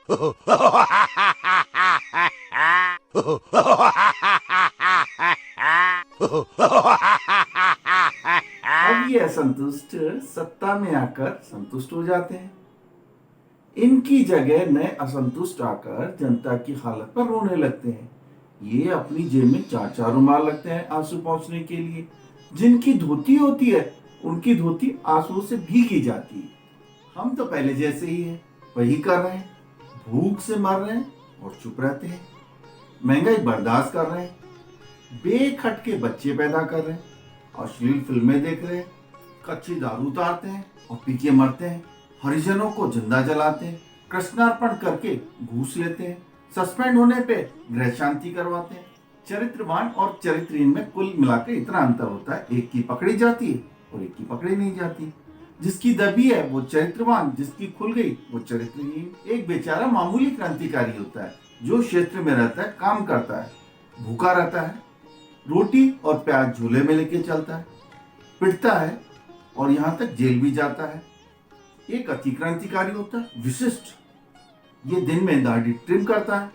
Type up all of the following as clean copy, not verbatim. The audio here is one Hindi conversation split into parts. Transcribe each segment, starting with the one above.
अब ये असंतुष्ट सत्ता में आकर संतुष्ट हो जाते हैं। इनकी जगह नए असंतुष्ट आकर जनता की हालत पर रोने लगते हैं। ये अपनी जेब में चार चार रुमाल लगते हैं आंसू पहुंचने के लिए। जिनकी धोती होती है उनकी धोती आंसू से भीगी जाती है। हम तो पहले जैसे ही हैं, वही कर रहे हैं, भूख से मर रहे हैं और चुप रहते हैं, महंगाई बर्दाश्त कर रहे हैं, बेखट के बच्चे पैदा कर रहे हैं, अश्लील फिल्में देख रहे हैं, कच्ची दारू उतारते हैं और पी के मरते हैं, हरिजनों को जिंदा जलाते हैं, कृष्णार्पण करके घूस लेते हैं, सस्पेंड होने पे गृह शांति करवाते हैं। चरित्रवान और चरित्रहीन में कुल मिलाकर इतना अंतर होता है, एक की पकड़ी जाती है और एक की पकड़ी नहीं जाती। जिसकी दबी है वो चरित्रवान, जिसकी खुल गई वो चरित्रहीन। एक बेचारा मामूली क्रांतिकारी होता है जो क्षेत्र में रहता है, काम करता है, भूखा रहता है, रोटी और प्याज झूले में लेके चलता है, पिटता है और यहाँ तक जेल भी जाता है। एक अति क्रांतिकारी होता है विशिष्ट, ये दिन में दाढ़ी ट्रिम करता है,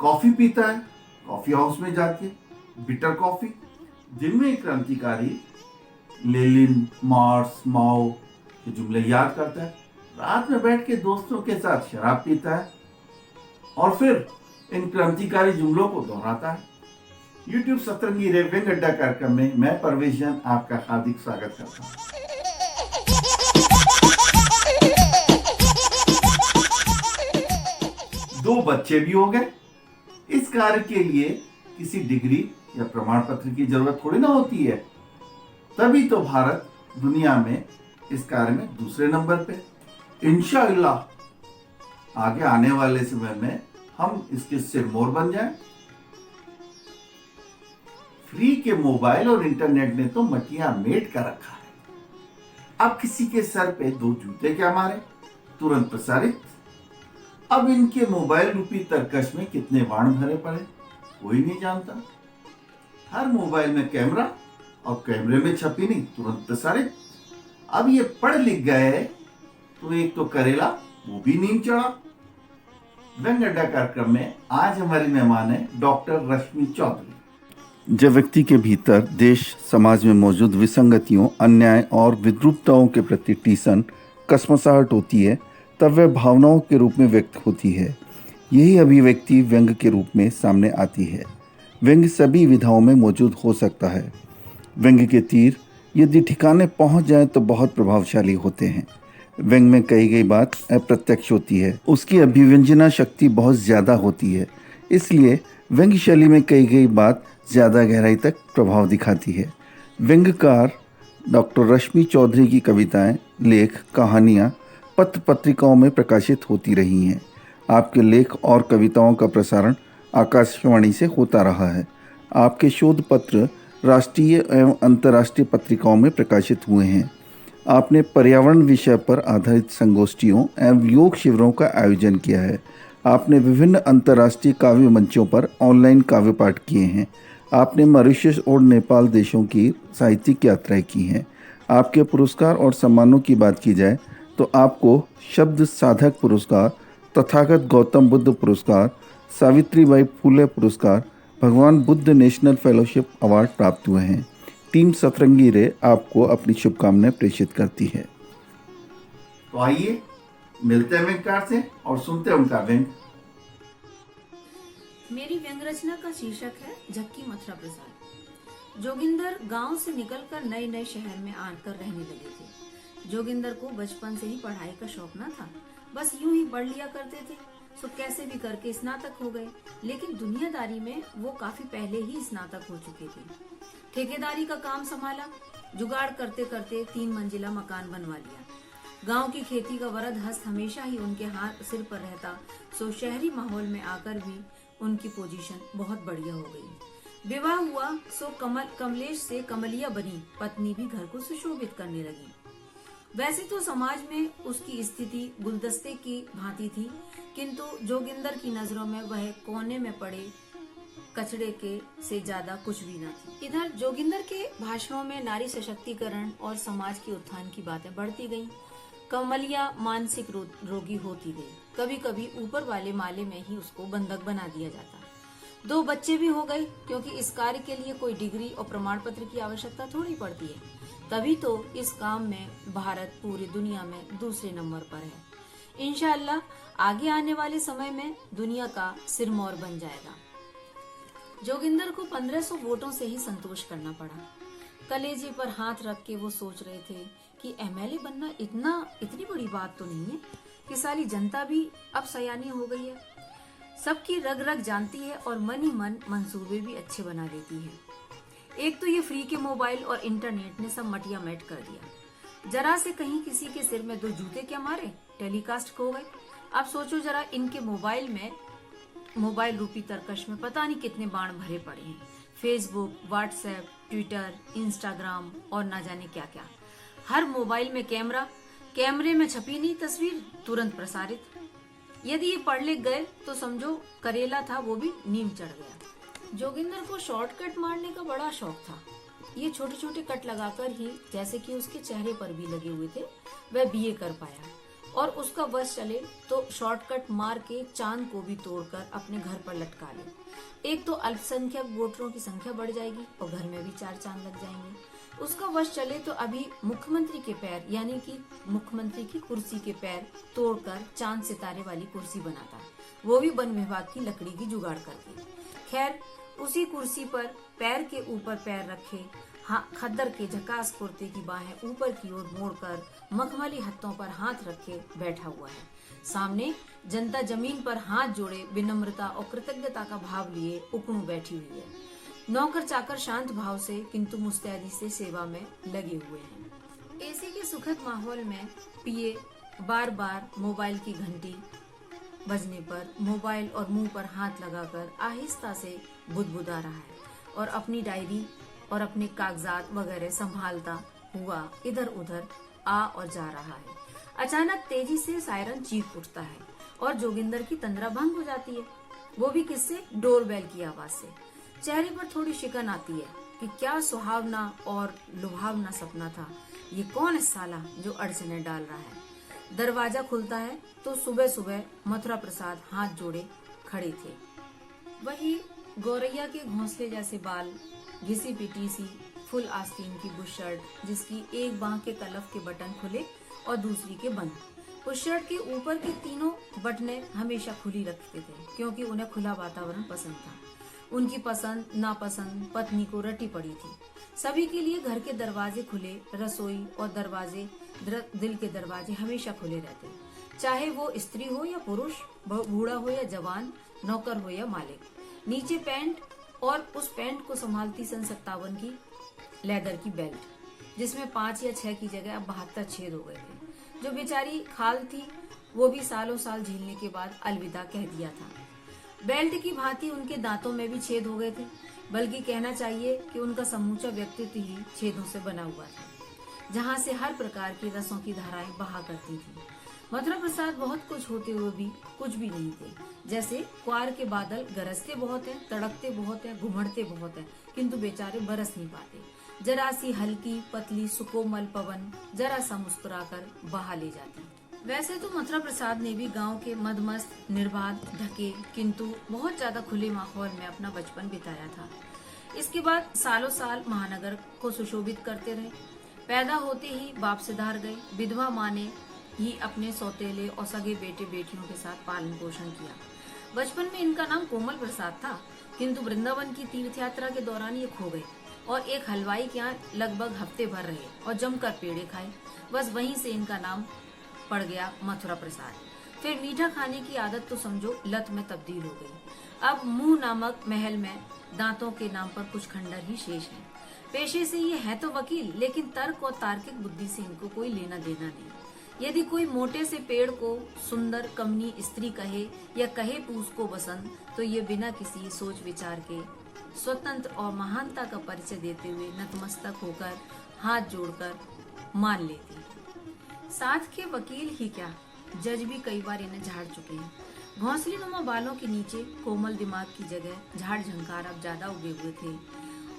कॉफी पीता है, कॉफी हाउस में जाके बिटर कॉफी। दिन में क्रांतिकारी लेनिन, मार्क्स, माओ के जुमले याद करता है, रात में बैठ के दोस्तों के साथ शराब पीता है और फिर इन क्रांतिकारी जुमलों को दोहराता है। YouTube सतरंगी रे व्यंग अड्डा कार्यक्रम में मैं परवेश जैन आपका हार्दिक स्वागत करता हूँ। दो बच्चे भी हो गए। इस कार्य के लिए किसी डिग्री या प्रमाण पत्र की जरूरत थोड़ी ना होती है। तभी तो भारत दुनिया में इस कार्य में दूसरे नंबर पे। इंशाअल्लाह आगे आने वाले समय में हम इसके सिरमौर बन जाएं। फ्री के मोबाइल और इंटरनेट ने तो मटिया मेट कर रखा है। अब किसी के सर पे दो जूते क्या मारे, तुरंत प्रसारित। अब इनके मोबाइल रूपी तरकश में कितने बाण भरे पड़े कोई नहीं जानता। हर मोबाइल में कैमरा और कैमरे में छपी नहीं, तुरंत प्रसारित। अब ये पढ़ लिख गए तो एक तो करेला वो भी नींद चढ़ा। व्यंग अड्डा कार्यक्रम में आज हमारी मेहमान है डॉक्टर रश्मि चौधरी। जब व्यक्ति के भीतर देश समाज में मौजूद विसंगतियों, अन्याय और विद्रूपताओं के प्रति टीसन, कसमसाहट होती है, तब वह भावनाओं के रूप में व्यक्त होती है। यही अभिव्यक्ति व्यंग के रूप में सामने आती है। व्यंग सभी विधाओं में मौजूद हो सकता है। व्यंग के तीर यदि ठिकाने पहुंच जाएं तो बहुत प्रभावशाली होते हैं। व्यंग में कही गई बात अप्रत्यक्ष होती है, उसकी अभिव्यंजना शक्ति बहुत ज़्यादा होती है, इसलिए व्यंग शैली में कही गई बात ज़्यादा गहराई तक प्रभाव दिखाती है। व्यंग्यकार डॉक्टर रश्मि चौधरी की कविताएं, लेख, कहानियां पत्र पत्रिकाओं में प्रकाशित होती रही हैं। आपके लेख और कविताओं का प्रसारण आकाशवाणी से होता रहा है। आपके शोध पत्र राष्ट्रीय एवं अंतर्राष्ट्रीय पत्रिकाओं में प्रकाशित हुए हैं। आपने पर्यावरण विषय पर आधारित संगोष्ठियों एवं योग शिविरों का आयोजन किया है। आपने विभिन्न अंतर्राष्ट्रीय काव्य मंचों पर ऑनलाइन काव्य पाठ किए हैं। आपने मॉरिशस और नेपाल देशों की साहित्यिक यात्राएं की हैं। आपके पुरस्कार और सम्मानों की बात की जाए तो आपको शब्द साधक पुरस्कार, तथागत गौतम बुद्ध पुरस्कार, सावित्रीबाई फुले पुरस्कार, भगवान बुद्ध नेशनल फेलोशिप अवार्ड प्राप्त हुए हैं। टीम सतरंगी रे आपको अपनी शुभकामनाएं प्रेषित करती है। तो आइए मिलते हैं व्यंगकार से और सुनते हैं उनका व्यंग। मेरी व्यंग रचना का शीर्षक है झक्की मथुरा प्रसाद। जोगिंदर गांव से निकलकर नए नए शहर में आकर रहने लगे थे। जोगिंदर को बचपन से ही पढ़ाई का शौक न था, बस यूं ही पढ़ लिया करते थे, सो कैसे भी करके स्नातक हो गए। लेकिन दुनियादारी में वो काफी पहले ही स्नातक हो चुके थे। ठेकेदारी का काम संभाला, जुगाड़ करते करते 3 मंजिला मकान बनवा लिया। गांव की खेती का वरद हस्त हमेशा ही उनके हाथ सिर पर रहता, सो शहरी माहौल में आकर भी उनकी पोजीशन बहुत बढ़िया हो गई। विवाह हुआ सो कमलेश से कमलिया बनी, पत्नी भी घर को सुशोभित करने लगी। वैसे तो समाज में उसकी स्थिति गुलदस्ते की भांति थी, किंतु जोगिंदर की नजरों में वह कोने में पड़े कचड़े के से ज्यादा कुछ भी न थी। इधर जोगिंदर के भाषणों में नारी सशक्तिकरण और समाज के उत्थान की बातें बढ़ती गईं। कमलिया मानसिक रोगी होती गई। कभी कभी ऊपर वाले माले में ही उसको बंधक बना दिया जाता। 2 बच्चे भी हो गए, क्योंकि इस कार्य के लिए कोई डिग्री और प्रमाण पत्र की आवश्यकता थोड़ी पड़ती है। तभी तो इस काम में भारत पूरी दुनिया में दूसरे नंबर पर है। इंशाअल्लाह आगे आने वाले समय में दुनिया का सिरमौर बन जाएगा। जोगिंदर को 1500 वोटों से ही संतोष करना पड़ा। कलेजे पर हाथ रख के वो सोच रहे थे कि एमएलए बनना इतनी बड़ी बात तो नहीं है, कि साली जनता भी अब सयानी हो गई है, सबकी रग रग जानती है और मन ही मन मंसूबे भी अच्छे बना लेती है। एक तो ये फ्री के मोबाइल और इंटरनेट ने सब मटिया मेट कर दिया। जरा से कहीं किसी के सिर में 2 जूते क्या मारे, टेलीकास्ट खो गए। अब सोचो जरा, इनके मोबाइल रूपी तरकश में पता नहीं कितने बाण भरे पड़े हैं। फेसबुक, व्हाट्सएप, ट्विटर, इंस्टाग्राम और ना जाने क्या क्या। हर मोबाइल में कैमरे में छपी नहीं तस्वीर तुरंत प्रसारित। यदि ये पढ़ लिख गए तो समझो करेला था वो भी नीम चढ़ गया। जोगिंदर को शॉर्टकट मारने का बड़ा शौक था। ये छोटे छोटे कट लगाकर ही, जैसे कि उसके चेहरे पर भी लगे हुए थे, वह बीए कर पाया। और उसका बस चले तो शॉर्टकट मार के चांद को भी तोड़कर अपने घर पर लटका ले। एक तो अल्पसंख्यक वोटरों की संख्या बढ़ जाएगी और घर में भी 4 चांद लग जाएंगे। उसका वश चले तो अभी मुख्यमंत्री के पैर, यानी कि मुख्यमंत्री की कुर्सी के पैर तोड़कर चांद सितारे वाली कुर्सी बनाता, वो भी वन विभाग की लकड़ी की जुगाड़ करके। खैर, उसी कुर्सी पर पैर के ऊपर पैर रखे, खद्दर के झकास कुर्ते की बाहें ऊपर की ओर मोड़कर मखमली हत्थों पर हाथ रखे बैठा हुआ है। सामने जनता जमीन पर हाथ जोड़े विनम्रता और कृतज्ञता का भाव लिए उकड़ू बैठी हुई है। नौकर चाकर शांत भाव से किंतु मुस्तैदी से सेवा में लगे हुए हैं। एसी के सुखद माहौल में पीए बार बार मोबाइल की घंटी बजने पर मोबाइल और मुंह पर हाथ लगाकर आहिस्ता से बुदबुदा रहा है और अपनी डायरी और अपने कागजात वगैरह संभालता हुआ इधर उधर आ और जा रहा है। अचानक तेजी से सायरन चीख उठता है और जोगिंदर की तंद्रा भंग हो जाती है। वो भी किससे? डोरबेल की आवाज से। चेहरे पर थोड़ी शिकन आती है कि क्या सुहावना और लुभावना सपना था। ये कौन है साला जो अड़चने डाल रहा है। दरवाजा खुलता है तो सुबह सुबह मथुरा प्रसाद हाथ जोड़े खड़े थे। वही गौरैया के घोंसले जैसे बाल, घिसी पिटी सी फुल आस्तीन की बुशर्ट जिसकी एक बांह के कलफ के बटन खुले और दूसरी के बंद। उस शर्ट के ऊपर की तीनों बटनें हमेशा खुली रखते थे क्योंकि उन्हें खुला वातावरण पसंद था। उनकी पसंद नापसंद पत्नी को रटी पड़ी थी। सभी के लिए घर के दरवाजे खुले, रसोई और दिल के दरवाजे हमेशा खुले रहते, चाहे वो स्त्री हो या पुरुष, बूढ़ा हो या जवान, नौकर हो या मालिक। नीचे पैंट और उस पैंट को संभालती सन 57 की लेदर की बेल्ट जिसमें 5 या 6 की जगह अब 72 छेद हो गए थे। जो बेचारी खाल थी वो भी सालों साल झेलने के बाद अलविदा कह दिया था। बेल्ट की भांति उनके दांतों में भी छेद हो गए थे, बल्कि कहना चाहिए कि उनका समूचा व्यक्तित्व ही छेदों से बना हुआ था, जहां से हर प्रकार की रसों की धाराएं बहा करती थी। मथुरा प्रसाद बहुत कुछ होते हुए भी कुछ भी नहीं थे। जैसे क्वार के बादल गरजते बहुत हैं, तड़कते बहुत हैं, घुमड़ते बहुत हैं, किंतु बेचारे बरस नहीं पाते। जरा सी हल्की पतली सुकोमल पवन जरा सा मुस्कुराकर बहा ले जाती। वैसे तो मथुरा प्रसाद ने भी गांव के मदमस्त निर्बाध ढके किंतु बहुत ज्यादा खुले माहौल में अपना बचपन बिताया था। इसके बाद सालों साल महानगर को सुशोभित करते रहे। पैदा होते ही बाप से धार गए। विधवा माँ ने ही अपने सौतेले और सगे बेटे बेटियों के साथ पालन पोषण किया। बचपन में इनका नाम कोमल प्रसाद था, किंतु वृंदावन की तीर्थ यात्रा के दौरान ये खो गए और एक हलवाई के यहाँ लगभग हफ्ते भर रहे और जमकर पेड़े खाए। बस वहीं से इनका नाम पड़ गया मथुरा प्रसाद। फिर मीठा खाने की आदत तो समझो लत में तब्दील हो गई। अब मुंह नामक महल में दांतों के नाम पर कुछ खंडर ही शेष हैं। पेशे से ये है तो वकील, लेकिन तर्क और तार्किक बुद्धि से इनको कोई लेना देना नहीं। यदि कोई मोटे से पेड़ को सुंदर कमनी स्त्री कहे या कहे पूस को बसंत, तो ये बिना किसी सोच विचार के स्वतंत्र और महानता का परिचय देते हुए नतमस्तक होकर हाथ जोड़कर मान लेती। साथ के वकील ही क्या, जज भी कई बार इन्हें झाड़ चुके हैं। घोंसले नुमा बालों के नीचे कोमल दिमाग की जगह झाड़ झंकार अब ज्यादा उगे हुए थे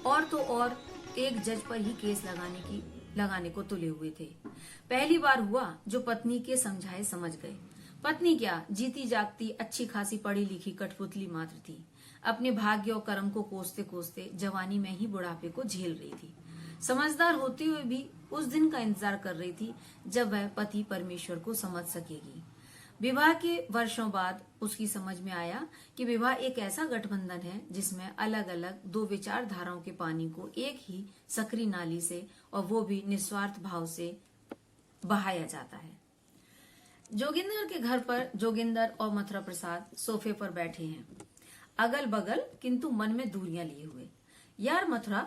और तो और एक जज पर ही केस लगाने की लगाने को तुले हुए थे। पहली बार हुआ जो पत्नी के समझाए समझ गए। पत्नी क्या, जीती जागती अच्छी खासी पढ़ी लिखी कठपुतली मात्र थी। अपने भाग्य और कर्म को कोसते कोसते जवानी में ही बुढ़ापे को झेल रही थी। समझदार होते हुए भी उस दिन का इंतजार कर रही थी जब वह पति परमेश्वर को समझ सकेगी। विवाह के वर्षों बाद उसकी समझ में आया कि विवाह एक ऐसा गठबंधन है जिसमें अलग अलग दो विचारधाराओं के पानी को एक ही सकरी नाली से, और वो भी निस्वार्थ भाव से बहाया जाता है। जोगिंदर के घर पर जोगिंदर और मथुरा प्रसाद सोफे पर बैठे हैं, अगल बगल किंतु मन में दूरियां लिए हुए। यार मथुरा,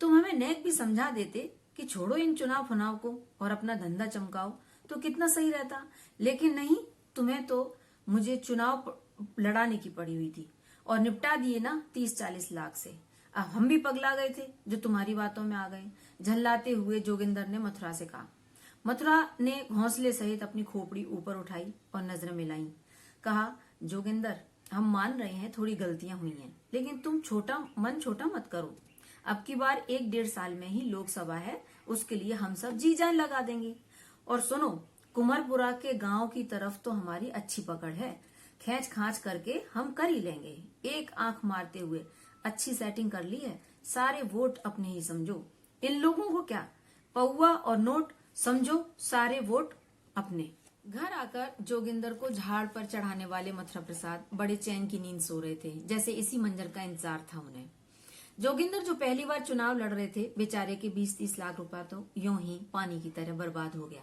तुम हमें नेक भी समझा देते कि छोड़ो इन चुनाव फुनाव को और अपना धंधा चमकाओ तो कितना सही रहता, लेकिन नहीं, तुम्हें तो मुझे चुनाव लड़ाने की पड़ी हुई थी और निपटा दिए ना 30-40 लाख से। अब हम भी पगला गए थे जो तुम्हारी बातों में आ गए। झल्लाते हुए जोगिंदर ने मथुरा से कहा। मथुरा ने हौसले सहित अपनी खोपड़ी ऊपर उठाई और नजरें मिलाई। कहा, जोगिंदर, हम मान रहे हैं थोड़ी गलतियां हुई हैं, लेकिन तुम मन छोटा मत करो। अब की बार 1-1.5 साल में ही लोकसभा है, उसके लिए हम सब जी जान लगा देंगे। और सुनो, कुमारपुरा के गांव की तरफ तो हमारी अच्छी पकड़ है, खींच खांच करके हम कर ही लेंगे। एक आंख मारते हुए अच्छी सेटिंग कर ली है, सारे वोट अपने ही समझो। इन लोगों को क्या, पौवा और नोट समझो, सारे वोट अपने। घर आकर जोगिंदर को झाड़ पर चढ़ाने वाले मथुरा प्रसाद बड़े चैन की नींद सो रहे थे, जैसे इसी मंजर का इंतजार था उन्हें। जोगिंदर जो पहली बार चुनाव लड़ रहे थे, बेचारे के 20-30 लाख रुपया तो यूं ही पानी की तरह बर्बाद हो गया।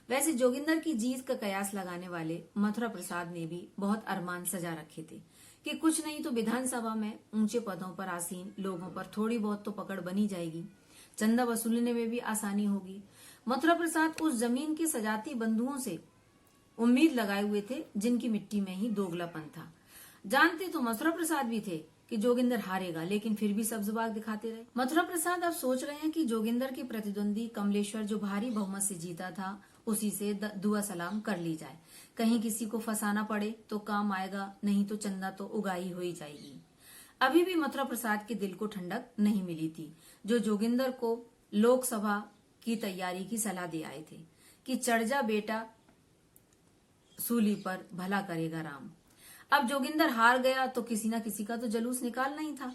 वैसे जोगिंदर की जीत का कयास लगाने वाले मथुरा प्रसाद ने भी बहुत अरमान सजा रखे थे कि कुछ नहीं तो विधानसभा में ऊंचे पदों पर आसीन लोगों पर थोड़ी बहुत तो पकड़ बनी जाएगी, चंदा वसूलने में भी आसानी होगी। मथुरा प्रसाद उस जमीन के सजाती बंधुओं से उम्मीद लगाए हुए थे जिनकी मिट्टी में ही दोगलापन था। जानते तो मथुरा प्रसाद भी थे कि जोगिंदर हारेगा, लेकिन फिर भी सब्जबाग दिखाते रहे। मथुरा प्रसाद अब सोच रहे हैं कि जोगिंदर के प्रतिद्वंदी कमलेश्वर जो भारी बहुमत से जीता था, उसी से दुआ सलाम कर ली जाए। कहीं किसी को फंसाना पड़े तो काम आएगा, नहीं तो चंदा तो उगाही हो ही जाएगी। अभी भी मथुरा प्रसाद के दिल को ठंडक नहीं मिली थी, जो जोगिंदर को लोकसभा की तैयारी की सलाह दे आए थे कि चढ़ जा बेटा सूली पर, भला करेगा राम। अब जोगिंदर हार गया तो किसी ना किसी का तो जलूस निकालना ही था।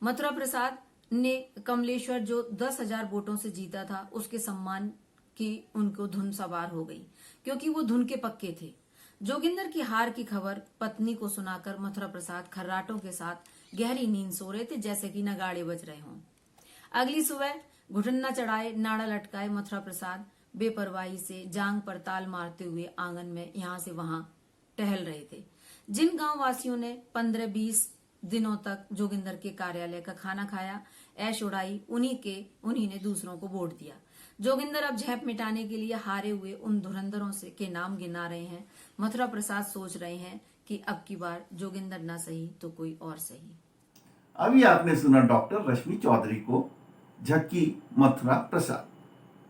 मथुरा प्रसाद ने कमलेश्वर जो 10,000 वोटों से जीता था, उसके सम्मान की उनको धुन सवार हो गई, क्योंकि वो धुन के पक्के थे। जोगिंदर की हार की खबर पत्नी को सुनाकर मथुरा प्रसाद खर्राटों के साथ गहरी नींद सो रहे थे, जैसे कि नगाड़े बज रहे हों। अगली सुबह घुटना चढ़ाए, नाड़ा लटकाए मथुरा प्रसाद बेपरवाही से जांग पर ताल मारते हुए आंगन में यहाँ से वहां टहल रहे थे। जिन गांव वासियों ने 15-20 दिनों तक जोगिंदर के कार्यालय का खाना खाया, ऐश उड़ाई, उन्हीं ने दूसरों को वोट दिया। जोगिंदर अब झेप मिटाने के लिए हारे हुए उन धुरंधरों से के नाम गिना रहे हैं। मथुरा प्रसाद सोच रहे हैं कि अब की बार जोगिंदर ना सही तो कोई और सही। अभी आपने सुना डॉक्टर रश्मि चौधरी को झक्की मथुरा प्रसाद,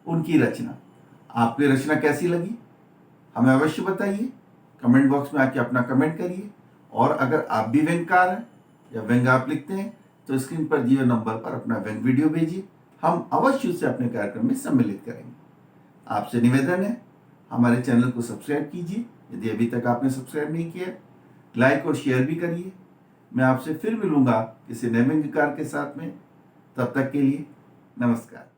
उनकी रचना। आपकी रचना कैसी लगी हमें अवश्य बताइए, कमेंट बॉक्स में आके अपना कमेंट करिए। और अगर आप भी व्यंगकार हैं या व्यंग आप लिखते हैं तो स्क्रीन पर दिए नंबर पर अपना व्यंग वीडियो भेजिए, हम अवश्य उसे अपने कार्यक्रम में सम्मिलित करेंगे। आपसे निवेदन है, हमारे चैनल को सब्सक्राइब कीजिए यदि अभी तक आपने सब्सक्राइब नहीं किया, लाइक और शेयर भी करिए। मैं आपसे फिर मिलूंगा किसी नए व्यंग्यकार के साथ में, तब तक के लिए नमस्कार।